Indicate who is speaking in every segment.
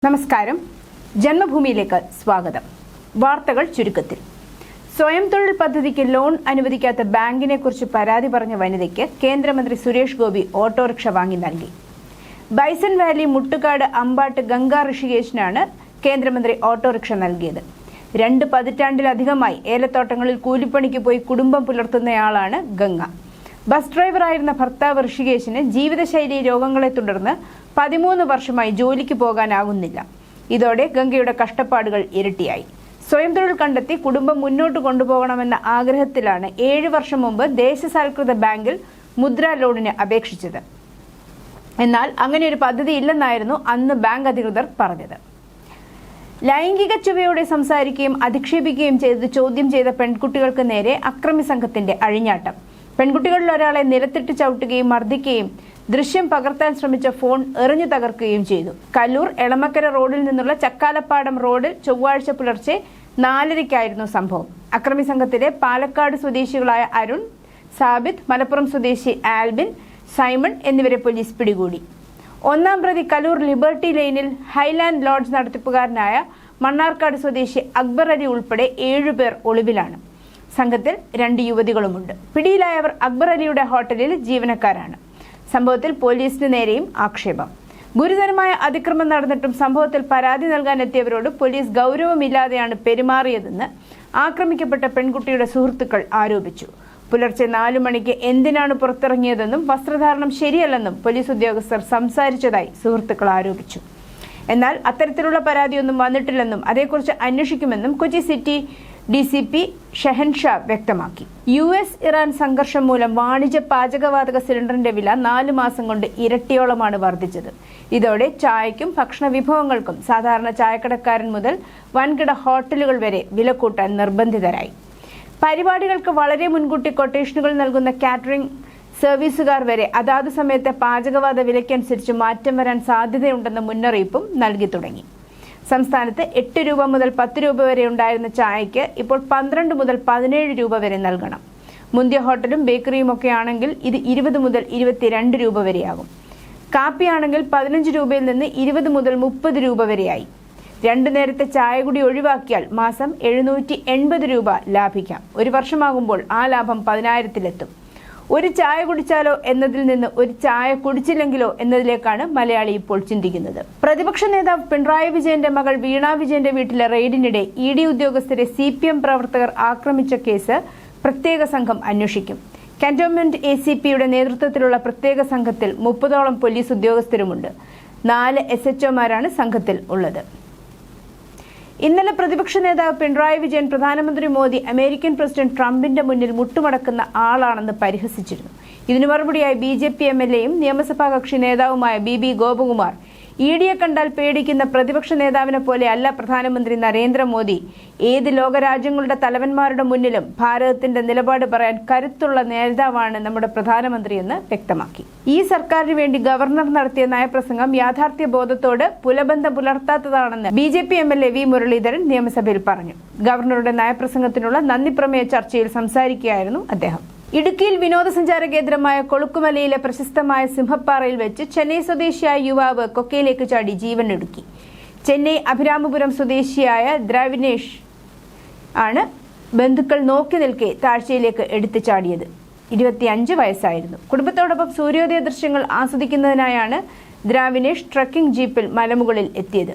Speaker 1: നമസ്കാരം. ജന്മഭൂമിയിലേക്ക് സ്വാഗതം. വാർത്തകൾ ചുരുക്കത്തിൽ. സ്വയം തൊഴിൽ പദ്ധതിക്ക് ലോൺ അനുവദിക്കാത്ത ബാങ്കിനെ കുറിച്ച് പരാതി പറഞ്ഞ വനിതയ്ക്ക് കേന്ദ്രമന്ത്രി സുരേഷ് ഗോപി ഓട്ടോറിക്ഷ വാങ്ങി നൽകി. ബൈസൺ വാലി, മുട്ടുകാട്, അമ്പാട്ട്, ഗംഗ ഋഷികേശിനാണ് കേന്ദ്രമന്ത്രി ഓട്ടോറിക്ഷ നൽകിയത്. 2 പതിറ്റാണ്ടിലധികമായി ഏലത്തോട്ടങ്ങളിൽ കൂലിപ്പണിക്ക് പോയി കുടുംബം പുലർത്തുന്നയാളാണ് ഗംഗ. ബസ് ഡ്രൈവറായിരുന്ന ഭർത്താവ് ഋഷികേശിന് ജീവിതശൈലി രോഗങ്ങളെ തുടർന്ന് 13 വർഷമായി ജോലിക്ക് പോകാനാകുന്നില്ല. ഇതോടെ ഗംഗയുടെ കഷ്ടപ്പാടുകൾ ഇരട്ടിയായി. സ്വയം തൊഴിൽ കണ്ടെത്തി കുടുംബം മുന്നോട്ട് കൊണ്ടുപോകണമെന്ന ആഗ്രഹത്തിലാണ് 7 വർഷം മുമ്പ് ദേശസാൽകൃത ബാങ്കിൽ മുദ്രാ ലോണിന് അപേക്ഷിച്ചത്. എന്നാൽ അങ്ങനെ ഒരു പദ്ധതി ഇല്ലെന്നായിരുന്നു അന്ന് ബാങ്ക് അധികൃതർ പറഞ്ഞത്. ലൈംഗിക ചുവയോടെ സംസാരിക്കുകയും അധിക്ഷേപിക്കുകയും ചെയ്ത് ചോദ്യം ചെയ്ത പെൺകുട്ടികൾക്ക് നേരെ അക്രമി സംഘത്തിന്റെ അഴിഞ്ഞാട്ടം. പെൺകുട്ടികളിൽ ഒരാളെ നിലത്തിട്ട് ചവിട്ടുകയും മർദ്ദിക്കുകയും ദൃശ്യം പകർത്താൻ ശ്രമിച്ച ഫോൺ എറിഞ്ഞു തകർക്കുകയും ചെയ്തു. കല്ലൂർ എളമക്കര റോഡിൽ നിന്നുള്ള ചക്കാലപ്പാടം റോഡിൽ ചൊവ്വാഴ്ച പുലർച്ചെ 4:30-ക്കായിരുന്നു സംഭവം. അക്രമി സംഘത്തിലെ പാലക്കാട് സ്വദേശികളായ അരുൺ, സാബിത്ത്, മലപ്പുറം സ്വദേശി ആൽബിൻ, സൈമൺ എന്നിവരെ പോലീസ് പിടികൂടി. 1-ാം പ്രതി കല്ലൂർ ലിബർട്ടി ലൈനിൽ ഹൈലാൻഡ് ലോഡ്ജ് നടത്തിപ്പുകാരനായ മണ്ണാർക്കാട് സ്വദേശി അക്ബർ അലി ഉൾപ്പെടെ 7 പേർ ഒളിവിലാണ്. സംഘത്തിൽ 2 യുവതികളുമുണ്ട്. പിടിയിലായവർ അക്ബർ അലിയുടെ ഹോട്ടലിൽ ജീവനക്കാരാണ്. സംഭവത്തിൽ പോലീസിന് നേരെയും ആക്ഷേപം. ഗുരുതരമായ അതിക്രമം നടന്നിട്ടും സംഭവത്തിൽ പരാതി നൽകാനെത്തിയവരോട് പോലീസ് ഗൗരവമില്ലാതെയാണ് പെരുമാറിയതെന്ന് ആക്രമിക്കപ്പെട്ട പെൺകുട്ടിയുടെ സുഹൃത്തുക്കൾ ആരോപിച്ചു. പുലർച്ചെ 4 മണിക്ക് എന്തിനാണ് പുറത്തിറങ്ങിയതെന്നും വസ്ത്രധാരണം ശരിയല്ലെന്നും പോലീസ് ഉദ്യോഗസ്ഥർ സംസാരിച്ചതായി സുഹൃത്തുക്കൾ ആരോപിച്ചു. എന്നാൽ അത്തരത്തിലുള്ള പരാതിയൊന്നും വന്നിട്ടില്ലെന്നും അതേക്കുറിച്ച് അന്വേഷിക്കുമെന്നും കൊച്ചി സിറ്റി DCP ഷെഹൻഷാ വ്യക്തമാക്കി. US-ഇറാൻ സംഘർഷം മൂലം വാണിജ്യ പാചകവാതക സിലിണ്ടറിന്റെ വില 4 മാസം കൊണ്ട് ഇരട്ടിയോളമാണ് വർദ്ധിച്ചത്. ഇതോടെ ചായയ്ക്കും ഭക്ഷണ വിഭവങ്ങൾക്കും സാധാരണ ചായക്കടക്കാരൻ മുതൽ വൻകിട ഹോട്ടലുകൾ വരെ വില കൂട്ടാൻ നിർബന്ധിതരായി. പരിപാടികൾക്ക് വളരെ മുൻകൂട്ടി കൊട്ടേഷനുകൾ നൽകുന്ന കാറ്ററിംഗ് സർവീസുകാർ വരെ അതാത് സമയത്തെ പാചകവാത വിലയ്ക്കനുസരിച്ച് മാറ്റം വരാൻ സാധ്യതയുണ്ടെന്ന മുന്നറിയിപ്പും നൽകി തുടങ്ങി. സംസ്ഥാനത്ത് 8 രൂപ മുതൽ 10 രൂപ വരെ ഉണ്ടായിരുന്ന ചായയ്ക്ക് ഇപ്പോൾ 12 മുതൽ 17 രൂപ വരെ നൽകണം. മുന്തിയ ഹോട്ടലും ബേക്കറിയും ഒക്കെ ആണെങ്കിൽ ഇത് 20 മുതൽ 22 രൂപ വരെയാകും. കാപ്പിയാണെങ്കിൽ 15 രൂപയിൽ നിന്ന് 20 മുതൽ 30 രൂപ വരെയായി. 2 നേരത്തെ ചായ കൂടി ഒഴിവാക്കിയാൽ മാസം 780 രൂപ ലാഭിക്കാം. 1 വർഷമാകുമ്പോൾ ആ ലാഭം 10,000-ത്തിലെത്തും. ഒരു ചായ കുടിച്ചാലോ എന്നതിൽ നിന്ന് ഒരു ചായ കുടിച്ചില്ലെങ്കിലോ എന്നതിലേക്കാണ് മലയാളി ഇപ്പോൾ ചിന്തിക്കുന്നത്. പ്രതിപക്ഷ നേതാവ് പിണറായി വിജയന്റെ മകൾ വീണ വിജയന്റെ വീട്ടിലെ റെയ്ഡിനിടെ ED ഉദ്യോഗസ്ഥരെ CPM പ്രവർത്തകർ ആക്രമിച്ച കേസ് പ്രത്യേക സംഘം അന്വേഷിക്കും. കാന്റോൺമെന്റ് ACPയുടെ നേതൃത്വത്തിലുള്ള പ്രത്യേക സംഘത്തിൽ 30ഓളം പോലീസ് ഉദ്യോഗസ്ഥരുമുണ്ട്. 4 SHOമാരാണ് സംഘത്തിൽ ഉള്ളത്. ഇന്നലെ പ്രതിപക്ഷ നേതാവ് പിണറായി വിജയൻ പ്രധാനമന്ത്രി മോദി അമേരിക്കൻ പ്രസിഡന്റ് ട്രംപിന്റെ മുന്നിൽ മുട്ടുമടക്കുന്ന ആളാണെന്ന് പരിഹസിച്ചിരുന്നു. ഇതിനു മറുപടിയായി BJP MLAയും നിയമസഭാ കക്ഷി നേതാവുമായ BB ഗോപകുമാർ EDയെ കണ്ടാൽ പേടിക്കുന്ന പ്രതിപക്ഷ നേതാവിനെ പോലെ അല്ല പ്രധാനമന്ത്രി നരേന്ദ്രമോദി. ഏത് ലോകരാജ്യങ്ങളുടെ തലവന്മാരുടെ മുന്നിലും ഭാരതത്തിന്റെ നിലപാട് പറയാൻ കരുത്തുള്ള നേതാവാണ് നമ്മുടെ പ്രധാനമന്ത്രിയെന്ന് വ്യക്തമാക്കി. ഈ സർക്കാരിന് വേണ്ടി ഗവർണർ നടത്തിയ നയപ്രസംഗം യാഥാർത്ഥ്യ ബോധത്തോട് പുലബന്ധം പുലർത്താത്തതാണെന്ന് BJP MLA V മുരളീധരൻ നിയമസഭയിൽ പറഞ്ഞു. ഗവർണറുടെ നയപ്രസംഗത്തിനുള്ള നന്ദിപ്രമേയ ചർച്ചയിൽ സംസാരിക്കുകയായിരുന്നു അദ്ദേഹം. ഇടുക്കിയിൽ വിനോദസഞ്ചാര കേന്ദ്രമായ കൊളുക്കുമലയിലെ പ്രശസ്തമായ സിംഹപ്പാറയിൽ വെച്ച് ചെന്നൈ സ്വദേശിയായ യുവാവ് കൊക്കയിലേക്ക് ചാടി ജീവനൊടുക്കി. ചെന്നൈ അഭിരാമപുരം സ്വദേശിയായ ദ്രാവിനേഷ് ആണ് ബന്ധുക്കൾ നോക്കി നിൽക്കെ താഴ്ചയിലേക്ക് എടുത്തു ചാടിയത്. 25 വയസ്സായിരുന്നു. കുടുംബത്തോടൊപ്പം സൂര്യോദയ ദൃശ്യങ്ങൾ ആസ്വദിക്കുന്നതിനായാണ് ദ്രാവിനേഷ് ട്രക്കിംഗ് ജീപ്പിൽ മലമുകളിൽ എത്തിയത്.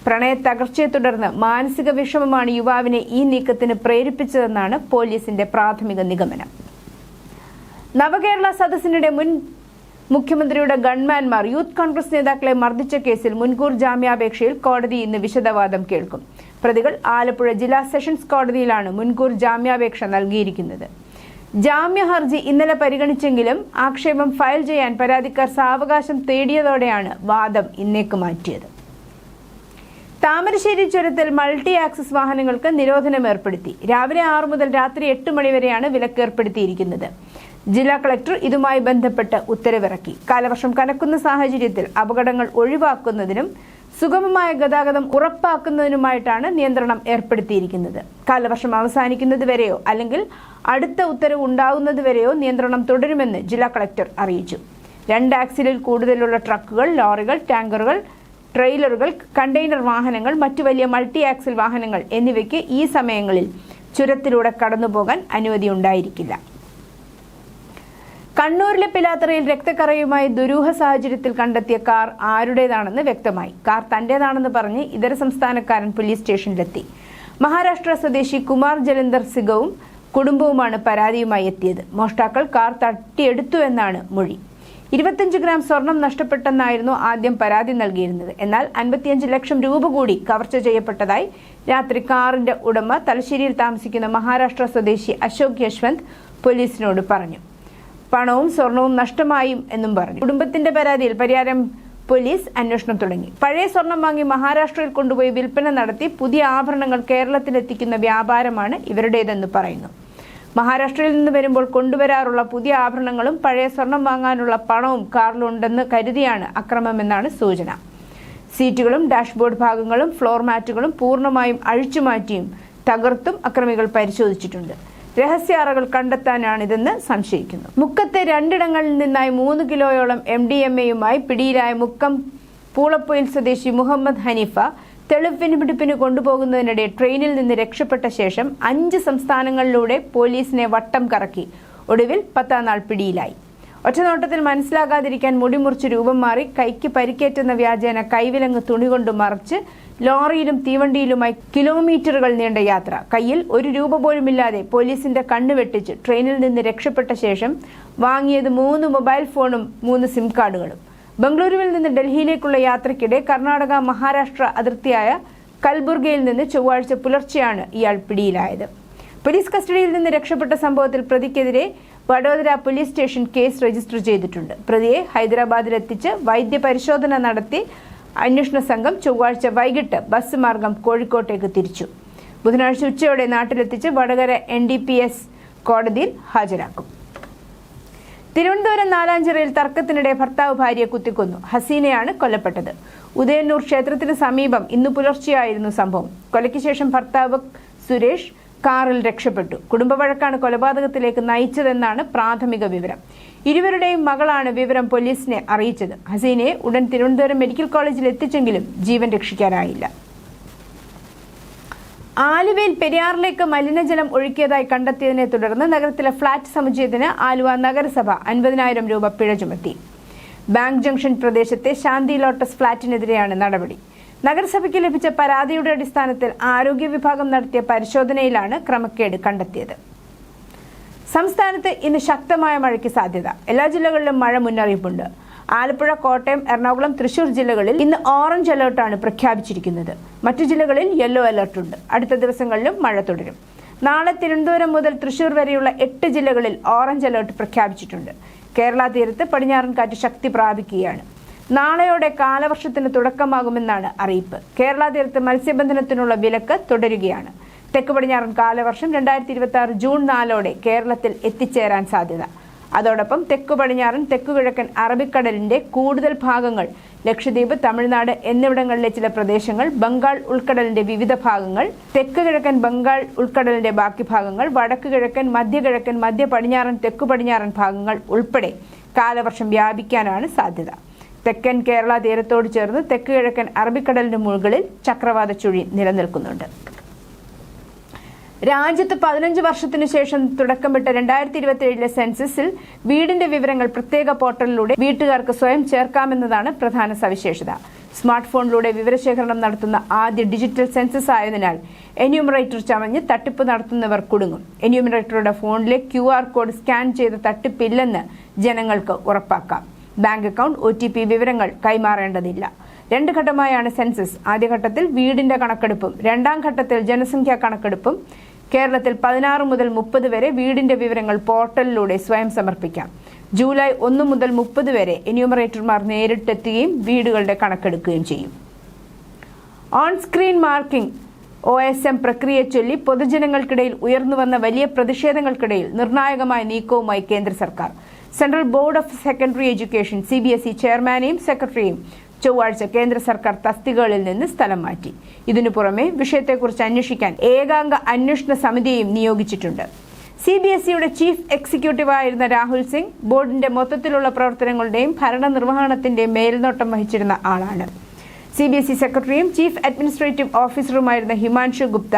Speaker 1: പ്രണയ തകർച്ചയെ തുടർന്ന് മാനസിക വിഷമമാണ് യുവാവിനെ ഈ നീക്കത്തിന് പ്രേരിപ്പിച്ചതെന്നാണ് പോലീസിന്റെ പ്രാഥമിക നിഗമനം. നവകേരള സദസ്സിനിടെ മുൻ മുഖ്യമന്ത്രിയുടെ ഗൺമാൻമാർ യൂത്ത് കോൺഗ്രസ് നേതാക്കളെ മർദ്ദിച്ച കേസിൽ മുൻകൂർ ജാമ്യാപേക്ഷയിൽ കോടതി ഇന്ന് വിശദവാദം കേൾക്കും. പ്രതികൾ ആലപ്പുഴ ജില്ലാ സെഷൻസ് കോടതിയിലാണ് മുൻകൂർ ജാമ്യാപേക്ഷ നൽകിയിരിക്കുന്നത്. ജാമ്യ ഹർജി ഇന്നലെ പരിഗണിച്ചെങ്കിലും ആക്ഷേപം ഫയൽ ചെയ്യാൻ പരാതിക്കാർ സാവകാശം തേടിയതോടെയാണ് വാദം ഇന്നേക്ക് മാറ്റിയത്. താമരശ്ശേരി ചുരത്തിൽ മൾട്ടി ആക്സസ് വാഹനങ്ങൾക്ക് നിരോധനം ഏർപ്പെടുത്തി. രാവിലെ 6 മുതൽ രാത്രി 8 മണി വരെയാണ് വിലക്ക് ഏർപ്പെടുത്തിയിരിക്കുന്നത്. ജില്ലാ കളക്ടർ ഇതുമായി ബന്ധപ്പെട്ട് ഉത്തരവിറക്കി. കാലവർഷം കനക്കുന്ന സാഹചര്യത്തിൽ അപകടങ്ങൾ ഒഴിവാക്കുന്നതിനും സുഗമമായ ഗതാഗതം ഉറപ്പാക്കുന്നതിനുമായിട്ടാണ് നിയന്ത്രണം ഏർപ്പെടുത്തിയിരിക്കുന്നത്. കാലവർഷം അവസാനിക്കുന്നതുവരെയോ അല്ലെങ്കിൽ അടുത്ത ഉത്തരവ് ഉണ്ടാകുന്നതുവരെയോ നിയന്ത്രണം തുടരുമെന്ന് ജില്ലാ കളക്ടർ അറിയിച്ചു. 2 ആക്സിലിൽ കൂടുതലുള്ള ട്രക്കുകൾ, ലോറികൾ, ടാങ്കറുകൾ, ട്രെയിലറുകൾ, കണ്ടെയ്നർ വാഹനങ്ങൾ, മറ്റു വലിയ മൾട്ടി ആക്സിൽ വാഹനങ്ങൾ എന്നിവയ്ക്ക് ഈ സമയങ്ങളിൽ ചുരത്തിലൂടെ കടന്നുപോകാൻ അനുമതിയുണ്ടായിരിക്കില്ല. കണ്ണൂരിലെ പിലാത്തറയിൽ രക്തക്കറയുമായി ദുരൂഹ സാഹചര്യത്തിൽ കണ്ടെത്തിയ കാർ ആരുടേതാണെന്ന് വ്യക്തമായി. കാർ തന്റേതാണെന്ന് പറഞ്ഞ് ഇതര സംസ്ഥാനക്കാരൻ പോലീസ് സ്റ്റേഷനിലെത്തി. മഹാരാഷ്ട്ര സ്വദേശി കുമാർ ജലന്ധർ സിംഗവും കുടുംബവുമാണ് പരാതിയുമായി എത്തിയത്. മോഷ്ടാക്കൾ കാർ തട്ടിയെടുത്തു എന്നാണ് മൊഴി. 25 ഗ്രാം സ്വർണം നഷ്ടപ്പെട്ടെന്നായിരുന്നു ആദ്യം പരാതി നൽകിയിരുന്നത്. എന്നാൽ 55 ലക്ഷം രൂപ കൂടി കവർച്ച ചെയ്യപ്പെട്ടതായി രാത്രി കാറിന്റെ ഉടമ തലശ്ശേരിയിൽ താമസിക്കുന്ന മഹാരാഷ്ട്ര സ്വദേശി അശോക് യശ്വന്ത് പോലീസിനോട് പറഞ്ഞു. പണവും സ്വർണവും നഷ്ടമായും എന്നും പറഞ്ഞു. കുടുംബത്തിന്റെ പരാതിയിൽ പരിയാരം പോലീസ് അന്വേഷണം തുടങ്ങി. പഴയ സ്വർണം വാങ്ങി മഹാരാഷ്ട്രയിൽ കൊണ്ടുപോയി വിൽപ്പന നടത്തി പുതിയ ആഭരണങ്ങൾ കേരളത്തിലെത്തിക്കുന്ന വ്യാപാരമാണ് ഇവരുടേതെന്ന് പറയുന്നു. മഹാരാഷ്ട്രയിൽ നിന്ന് വരുമ്പോൾ കൊണ്ടുവരാറുള്ള പുതിയ ആഭരണങ്ങളും പഴയ സ്വർണം വാങ്ങാനുള്ള പണവും കാറിലുണ്ടെന്ന് കരുതിയാണ് അക്രമമെന്നാണ് സൂചന. സീറ്റുകളും ഡാഷ്ബോർഡ് ഭാഗങ്ങളും ഫ്ലോർ മാറ്റുകളും പൂർണ്ണമായും അഴിച്ചുമാറ്റിയും തകർത്തും അക്രമികൾ പരിശോധിച്ചിട്ടുണ്ട്. രഹസ്യ അറകൾ കണ്ടെത്താനാണിതെന്ന് സംശയിക്കുന്നു. മുക്കത്തെ 2 ഇടങ്ങളിൽ നിന്നായി 3 കിലോയോളം MDMA-യുമായി പിടിയിലായ മുക്കം പൂളപ്പൊയിൽ സ്വദേശി മുഹമ്മദ് ഹനീഫ തെളിവെടുപ്പിന് കൊണ്ടുപോകുന്നതിനിടെ ട്രെയിനിൽ നിന്ന് രക്ഷപ്പെട്ട ശേഷം 5 സംസ്ഥാനങ്ങളിലൂടെ പോലീസിനെ വട്ടം കറക്കി ഒടുവിൽ 10-ാം നാൾ പിടിയിലായി. ഒറ്റനോട്ടത്തിൽ മനസ്സിലാകാതിരിക്കാൻ മുടിമുറിച്ച് രൂപം മാറി കൈക്ക് പരിക്കേറ്റുന്ന വ്യാജേന കൈവിലങ്ങ് തുണി കൊണ്ട് മറച്ച് ലോറിയിലും തീവണ്ടിയിലുമായി കിലോമീറ്ററുകൾ നീണ്ട യാത്ര. കയ്യിൽ 1 രൂപ പോലുമില്ലാതെ പോലീസിന്റെ കണ്ണ് വെട്ടിച്ച് ട്രെയിനിൽ നിന്ന് രക്ഷപ്പെട്ട ശേഷം വാങ്ങിയത് 3 മൊബൈൽ ഫോണും 3 സിം കാർഡുകളും. ബംഗളൂരുവിൽ നിന്ന് ഡൽഹിയിലേക്കുള്ള യാത്രയ്ക്കിടെ കർണാടക മഹാരാഷ്ട്ര അതിർത്തിയായ കൽബുർഗയിൽ നിന്ന് ചൊവ്വാഴ്ച പുലർച്ചെയാണ് ഇയാൾ പിടിയിലായത്. പോലീസ് കസ്റ്റഡിയിൽ നിന്ന് രക്ഷപ്പെട്ട സംഭവത്തിൽ പ്രതിക്കെതിരെ Vadodara police station case register ചെയ്തിട്ടുണ്ട്. പ്രതിയെ ഹൈദരാബാദിലെത്തിച്ച് വൈദ്യപരിശോധന നടത്തി അന്വേഷണ സംഘം ചൊവ്വാഴ്ച വൈകിട്ട് ബസ് മാർഗം കോഴിക്കോട്ടേക്ക് തിരിച്ചു. ബുധനാഴ്ച ഉച്ചയോടെ നാട്ടിലെത്തിച്ച് വടകര NDPS കോടതിയിൽ ഹാജരാക്കും. തിരുവനന്തപുരം നാലാഞ്ചിറയിൽ തർക്കത്തിനിടെ ഭർത്താവ് ഭാര്യയെ കുത്തിക്കൊന്നു. ഹസീനയാണ് കൊല്ലപ്പെട്ടത്. ഉദയന്നൂർ ക്ഷേത്രത്തിന് സമീപം ഇന്ന് പുലർച്ചെയായിരുന്നു സംഭവം. കൊലയ്ക്ക് ശേഷം ഭർത്താവ് സുരേഷ് കാറിൽ രക്ഷപ്പെട്ടു. കുടുംബ വഴക്കാണ് കൊലപാതകത്തിലേക്ക് നയിച്ചതെന്നാണ് പ്രാഥമിക വിവരം. ഇരുവരുടെയും മകളാണ് വിവരം പോലീസിനെ അറിയിച്ചത്. ഹസീനയെ ഉടൻ തിരുവനന്തപുരം മെഡിക്കൽ കോളേജിൽ എത്തിച്ചെങ്കിലും ജീവൻ രക്ഷിക്കാനായില്ല. ആലുവയിൽ പെരിയാറിലേക്ക് മലിനജലം ഒഴുക്കിയതായി കണ്ടെത്തിയതിനെ തുടർന്ന് നഗരത്തിലെ ഫ്ളാറ്റ് സമുച്ചയത്തിന് ആലുവ നഗരസഭ 50,000 രൂപ പിഴ ചുമത്തി. ബാങ്ക് ജംഗ്ഷൻ പ്രദേശത്തെ ശാന്തി ലോട്ടസ് ഫ്ളാറ്റിനെതിരെയാണ് നടപടി. നഗരസഭയ്ക്ക് ലഭിച്ച പരാതിയുടെ അടിസ്ഥാനത്തിൽ ആരോഗ്യ വിഭാഗം നടത്തിയ പരിശോധനയിലാണ് ക്രമക്കേട് കണ്ടെത്തിയത്. സംസ്ഥാനത്ത് ഇന്ന് ശക്തമായ മഴയ്ക്ക് സാധ്യത. എല്ലാ ജില്ലകളിലും മഴ മുന്നറിയിപ്പുണ്ട്. ആലപ്പുഴ, കോട്ടയം, എറണാകുളം, തൃശൂർ ജില്ലകളിൽ ഇന്ന് ഓറഞ്ച് അലർട്ടാണ് പ്രഖ്യാപിച്ചിരിക്കുന്നത്. മറ്റു ജില്ലകളിൽ യെല്ലോ അലർട്ടുണ്ട്. അടുത്ത ദിവസങ്ങളിലും മഴ തുടരും. നാളെ തിരുവനന്തപുരം മുതൽ തൃശൂർ വരെയുള്ള 8 ജില്ലകളിൽ ഓറഞ്ച് അലർട്ട് പ്രഖ്യാപിച്ചിട്ടുണ്ട്. കേരള തീരത്ത് പടിഞ്ഞാറൻ കാറ്റ് ശക്തി പ്രാപിക്കുകയാണ്. നാളെയോടെ കാലവർഷത്തിന് തുടക്കമാകുമെന്നാണ് അറിയിപ്പ്. കേരള തീരത്ത് മത്സ്യബന്ധനത്തിനുള്ള വിലക്ക് തുടരുകയാണ്. തെക്ക് പടിഞ്ഞാറൻ കാലവർഷം 2026 ജൂൺ 4 കേരളത്തിൽ എത്തിച്ചേരാൻ സാധ്യത. അതോടൊപ്പം തെക്കു പടിഞ്ഞാറൻ തെക്കുകിഴക്കൻ അറബിക്കടലിന്റെ കൂടുതൽ ഭാഗങ്ങൾ, ലക്ഷദ്വീപ്, തമിഴ്നാട് എന്നിവിടങ്ങളിലെ ചില പ്രദേശങ്ങൾ, ബംഗാൾ ഉൾക്കടലിന്റെ വിവിധ ഭാഗങ്ങൾ, തെക്ക് കിഴക്കൻ ബംഗാൾ ഉൾക്കടലിന്റെ ബാക്കി ഭാഗങ്ങൾ, വടക്ക് കിഴക്കൻ, മധ്യകിഴക്കൻ, മധ്യ പടിഞ്ഞാറൻ, തെക്കു പടിഞ്ഞാറൻ ഭാഗങ്ങൾ ഉൾപ്പെടെ കാലവർഷം വ്യാപിക്കാനാണ് സാധ്യത. തെക്കൻ കേരള തീരത്തോട് ചേർന്ന് തെക്ക് കിഴക്കൻ അറബിക്കടലിന് മുകളിൽ ചക്രവാത ചുഴി നിലനിൽക്കുന്നുണ്ട്. രാജ്യത്ത് 15 വർഷത്തിനു ശേഷം തുടക്കമിട്ട 2027 സെൻസസിൽ വീടിന്റെ വിവരങ്ങൾ പ്രത്യേക പോർട്ടലിലൂടെ വീട്ടുകാർക്ക് സ്വയം ചേർക്കാമെന്നതാണ് പ്രധാന സവിശേഷത. സ്മാർട്ട് ഫോണിലൂടെ വിവരശേഖരണം നടത്തുന്ന ആദ്യ ഡിജിറ്റൽ സെൻസസ് ആയതിനാൽ എന്യൂമറേറ്റർ ചമഞ്ഞ് തട്ടിപ്പ് നടത്തുന്നവർ കുടുങ്ങും. എന്യൂമറേറ്ററുടെ ഫോണിലെ QR കോഡ് സ്കാൻ ചെയ്ത തട്ടിപ്പില്ലെന്ന് ജനങ്ങൾക്ക് ഉറപ്പാക്കാം. ബാങ്ക് അക്കൗണ്ട്, OTP വിവരങ്ങൾ കൈമാറേണ്ടതില്ല. 2 ഘട്ടമായാണ് സെൻസസ്. ആദ്യഘട്ടത്തിൽ വീടിന്റെ കണക്കെടുപ്പും 2ാം ഘട്ടത്തിൽ ജനസംഖ്യാ കണക്കെടുപ്പും. കേരളത്തിൽ 16 മുതൽ 30 വരെ വീടിന്റെ വിവരങ്ങൾ പോർട്ടലിലൂടെ സ്വയം സമർപ്പിക്കാം. ജൂലൈ 1 മുതൽ 30 വരെ എന്യൂമറേറ്റർമാർ നേരിട്ടെത്തുകയും വീടുകളുടെ കണക്കെടുക്കുകയും ചെയ്യും. ഓൺ സ്ക്രീൻ മാർക്കിംഗ് OSM പ്രക്രിയയെ ചൊല്ലി പൊതുജനങ്ങൾക്കിടയിൽ ഉയർന്നുവന്ന വലിയ പ്രതിഷേധങ്ങൾക്കിടയിൽ നിർണായകമായ നീക്കവുമായി കേന്ദ്ര സർക്കാർ. Central board of secondary education CBSE ചെയർമാനെയും സെക്രട്ടറിയും ചൊവ്വാഴ്ച കേന്ദ്ര സർക്കാർ തസ്തികകളിൽ നിന്ന് സ്ഥലം മാറ്റി. ഇതിനു പുറമെ വിഷയത്തെക്കുറിച്ച് അന്വേഷിക്കാൻ ഏകാംഗ അന്വേഷണ സമിതിയെയും നിയോഗിച്ചിട്ടുണ്ട്. CBSEയുടെ ചീഫ് എക്സിക്യൂട്ടീവായിരുന്ന രാഹുൽ സിംഗ് ബോർഡിന്റെ മൊത്തത്തിലുള്ള പ്രവർത്തനങ്ങളുടെയും ഭരണനിർവഹണത്തിന്റെയും മേൽനോട്ടം വഹിച്ചിരുന്ന ആളാണ്. CBSE സെക്രട്ടറിയും ചീഫ് അഡ്മിനിസ്ട്രേറ്റീവ് ഓഫീസറുമായിരുന്ന ഹിമാൻഷു ഗുപ്ത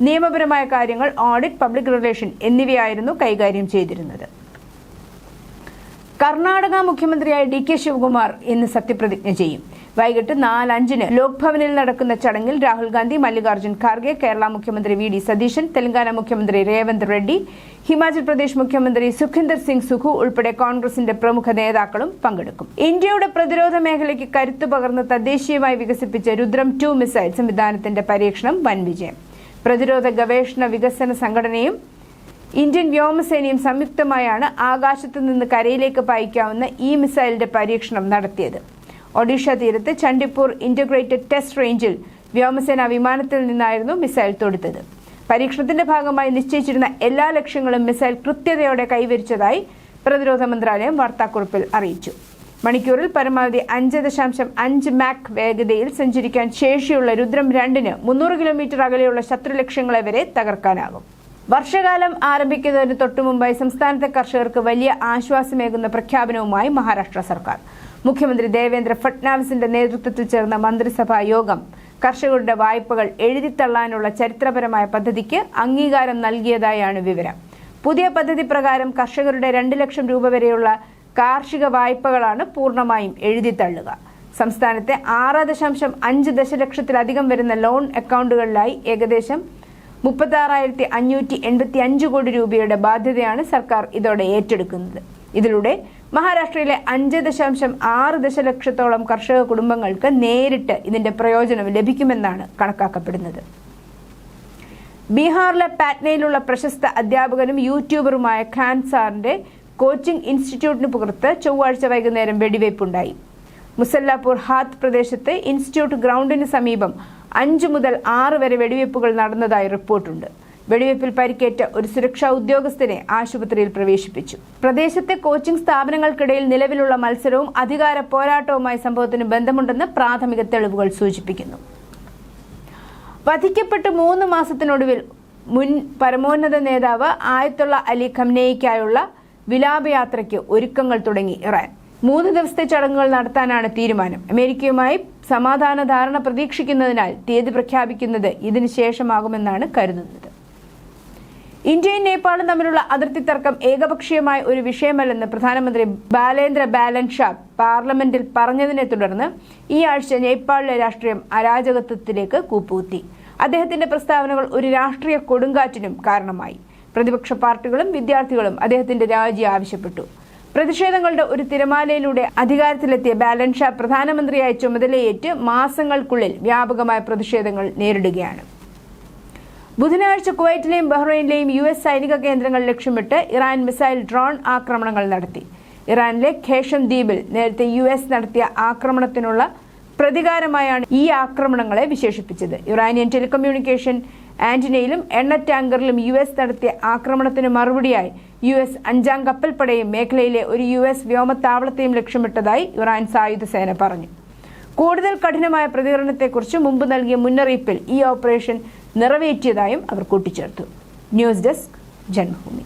Speaker 1: നിയമപരമായ കാര്യങ്ങൾ, ഓഡിറ്റ്, പബ്ലിക് റിലേഷൻ എന്നിവയായിരുന്നു കൈകാര്യം ചെയ്തിരുന്നത്. കർണാടക മുഖ്യമന്ത്രിയായ DK ശിവകുമാർ ഇന്ന് സത്യപ്രതിജ്ഞ ചെയ്യും. വൈകിട്ട് 4:05 ലോക്ഭവനിൽ നടക്കുന്ന ചടങ്ങിൽ രാഹുൽ ഗാന്ധി, മല്ലികാർജ്ജുൻ ഖാർഗെ, കേരള മുഖ്യമന്ത്രി VD സതീശൻ, തെലങ്കാന മുഖ്യമന്ത്രി രേവന്ത് റെഡ്ഡി, ഹിമാചൽ പ്രദേശ് മുഖ്യമന്ത്രി സുഖിന്ദർ സിംഗ് സുഖു ഉൾപ്പെടെ കോൺഗ്രസിന്റെ പ്രമുഖ നേതാക്കളും പങ്കെടുക്കും. ഇന്ത്യയുടെ പ്രതിരോധ മേഖലയ്ക്ക് കരുത്തു പകർന്ന് തദ്ദേശീയമായി വികസിപ്പിച്ച രുദ്രം 2 മിസൈൽ സംവിധാനത്തിന്റെ പരീക്ഷണം വൻ വിജയം. പ്രതിരോധ ഗവേഷണ വികസന സംഘടനയും ഇന്ത്യൻ വ്യോമസേനയും സംയുക്തമായാണ് ആകാശത്തു നിന്ന് കരയിലേക്ക് പായിക്കാവുന്ന ഈ മിസൈലിന്റെ പരീക്ഷണം നടത്തിയത്. ഒഡീഷ തീരത്ത് ചണ്ഡിപ്പൂർ ഇന്റഗ്രേറ്റഡ് ടെസ്റ്റ് റേഞ്ചിൽ വ്യോമസേന വിമാനത്തിൽ നിന്നായിരുന്നു മിസൈൽ തൊടുത്തത്. പരീക്ഷണത്തിന്റെ ഭാഗമായി നിശ്ചയിച്ചിരുന്ന എല്ലാ ലക്ഷ്യങ്ങളും മിസൈൽ കൃത്യതയോടെ കൈവരിച്ചതായി പ്രതിരോധ മന്ത്രാലയം വാർത്താക്കുറിപ്പിൽ അറിയിച്ചു. മണിക്കൂറിൽ പരമാവധി 5.5 മാക് വേഗതയിൽ സഞ്ചരിക്കാൻ ശേഷിയുള്ള രുദ്രം 2-ന് 300 കിലോമീറ്റർ അകലെയുള്ള ശത്രുലക്ഷ്യങ്ങളെ വരെ തകർക്കാനാകും. വർഷകാലം ആരംഭിക്കുന്നതിന് തൊട്ടുമുമ്പായി സംസ്ഥാനത്തെ കർഷകർക്ക് വലിയ ആശ്വാസമേകുന്ന പ്രഖ്യാപനവുമായി മഹാരാഷ്ട്ര സർക്കാർ. മുഖ്യമന്ത്രി ദേവേന്ദ്ര ഫട്നാവിസിന്റെ നേതൃത്വത്തിൽ ചേർന്ന മന്ത്രിസഭാ യോഗം കർഷകരുടെ വായ്പകൾ എഴുതിത്തള്ളാനുള്ള ചരിത്രപരമായ പദ്ധതിക്ക് അംഗീകാരം നൽകിയതായാണ് വിവരം. പുതിയ പദ്ധതി പ്രകാരം കർഷകരുടെ 2 ലക്ഷം രൂപ വരെയുള്ള കാർഷിക വായ്പകളാണ് പൂർണ്ണമായും എഴുതിത്തള്ളുക. സംസ്ഥാനത്തെ 6.5 ദശലക്ഷത്തിലധികം വരുന്ന ലോൺ അക്കൗണ്ടുകളിലായി ഏകദേശം 36,585 കോടി രൂപയുടെ ബാധ്യതയാണ് സർക്കാർ ഇതോടെ ഏറ്റെടുക്കുന്നത്. ഇതിലൂടെ മഹാരാഷ്ട്രയിലെ 5.6 ദശലക്ഷത്തോളം കർഷക കുടുംബങ്ങൾക്ക് നേരിട്ട് ഇതിന്റെ പ്രയോജനം ലഭിക്കുമെന്നാണ് കണക്കാക്കപ്പെടുന്നത്. ബീഹാറിലെ പാറ്റ്നയിലുള്ള പ്രശസ്ത അധ്യാപകനും യൂട്യൂബറുമായ ഖാൻ സാറിന്റെ കോച്ചിംഗ് ഇൻസ്റ്റിറ്റ്യൂട്ടിന് പുറത്ത് ചൊവ്വാഴ്ച വൈകുന്നേരം വെടിവയ്പുണ്ടായി. മുസല്ലാപൂർ ഹാത്ത് പ്രദേശത്ത് ഇൻസ്റ്റിറ്റ്യൂട്ട് ഗ്രൗണ്ടിന് സമീപം 5 മുതൽ 6 വരെ വെടിവയ്പുകൾ നടന്നതായി റിപ്പോർട്ടുണ്ട്. വെടിവയ്പിൽ പരിക്കേറ്റ ഒരു സുരക്ഷാ ഉദ്യോഗസ്ഥനെ ആശുപത്രിയിൽ പ്രവേശിപ്പിച്ചു. പ്രദേശത്തെ കോച്ചിംഗ് സ്ഥാപനങ്ങൾക്കിടയിൽ നിലവിലുള്ള മത്സരവും അധികാര പോരാട്ടവുമായി സംഭവത്തിന് ബന്ധമുണ്ടെന്ന് പ്രാഥമിക തെളിവുകൾ സൂചിപ്പിക്കുന്നു. വധിക്കപ്പെട്ട് 3 മാസത്തിനൊടുവിൽ മുൻ പരമോന്നത നേതാവ് ആയത്തുള്ള അലി ഖംനേയിക്കായുള്ള വിലാപയാത്രയ്ക്ക് ഒരുക്കങ്ങൾ തുടങ്ങി ഇറാൻ. 3 ദിവസത്തെ ചടങ്ങുകൾ നടത്താനാണ് തീരുമാനം. അമേരിക്കയുമായി സമാധാന ധാരണ പ്രതീക്ഷിക്കുന്നതിനാൽ തീയതി പ്രഖ്യാപിക്കുന്നത് ഇതിനു ശേഷമാകുമെന്നാണ് കരുതുന്നത്. ഇന്ത്യയും നേപ്പാളും തമ്മിലുള്ള അതിർത്തി തർക്കം ഏകപക്ഷീയമായ ഒരു വിഷയമല്ലെന്ന് പ്രധാനമന്ത്രി ബാലേന്ദ്ര ബാലൻ ഷാ പാർലമെന്റിൽ പറഞ്ഞതിനെ തുടർന്ന് ഈ ആഴ്ച നേപ്പാളിലെ രാഷ്ട്രീയം അരാജകത്വത്തിലേക്ക് കൂപ്പുകുത്തി. അദ്ദേഹത്തിന്റെ പ്രസ്താവനകൾ ഒരു രാഷ്ട്രീയ കൊടുങ്കാറ്റിനും കാരണമായി. പ്രതിപക്ഷ പാർട്ടികളും വിദ്യാർത്ഥികളും അദ്ദേഹത്തിന്റെ രാജി ആവശ്യപ്പെട്ടു. പ്രതിഷേധങ്ങളുടെ ഒരു തിരമാലയിലൂടെ അധികാരത്തിലെത്തിയ ബാലൻ ഷാ പ്രധാനമന്ത്രിയായി ചുമതലയേറ്റ് മാസങ്ങൾക്കുള്ളിൽ വ്യാപകമായ പ്രതിഷേധങ്ങൾ നേരിടുകയാണ്. ബുധനാഴ്ച കുവൈറ്റിലെയും ബഹ്റൈനിലെയും US സൈനിക കേന്ദ്രങ്ങൾ ലക്ഷ്യമിട്ട് ഇറാൻ മിസൈൽ ഡ്രോൺ ആക്രമണങ്ങൾ നടത്തി. ഇറാനിലെ ഖേഷം ദ്വീപിൽ നേരത്തെ US നടത്തിയ ആക്രമണത്തിനുള്ള പ്രതികാരമായാണ് ഈ ആക്രമണങ്ങളെ വിശേഷിപ്പിച്ചത്. ഇറാനിയൻ ടെലികമ്മ്യൂണിക്കേഷൻ ആന്റിനയിലും എണ്ണ ടാങ്കറിലും US നടത്തിയ ആക്രമണത്തിന് മറുപടിയായി US 5ാം കപ്പൽപ്പടയും മേഖലയിലെ ഒരു US വ്യോമത്താവളത്തെയും ലക്ഷ്യമിട്ടതായി ഇറാൻ സായുധ സേന പറഞ്ഞു. കൂടുതൽ കഠിനമായ പ്രതികരണത്തെക്കുറിച്ച് മുമ്പ് നൽകിയ മുന്നറിയിപ്പിൽ ഈ ഓപ്പറേഷൻ നിറവേറ്റിയതായും അവർ കൂട്ടിച്ചേർത്തു. News desk Janmabhumi.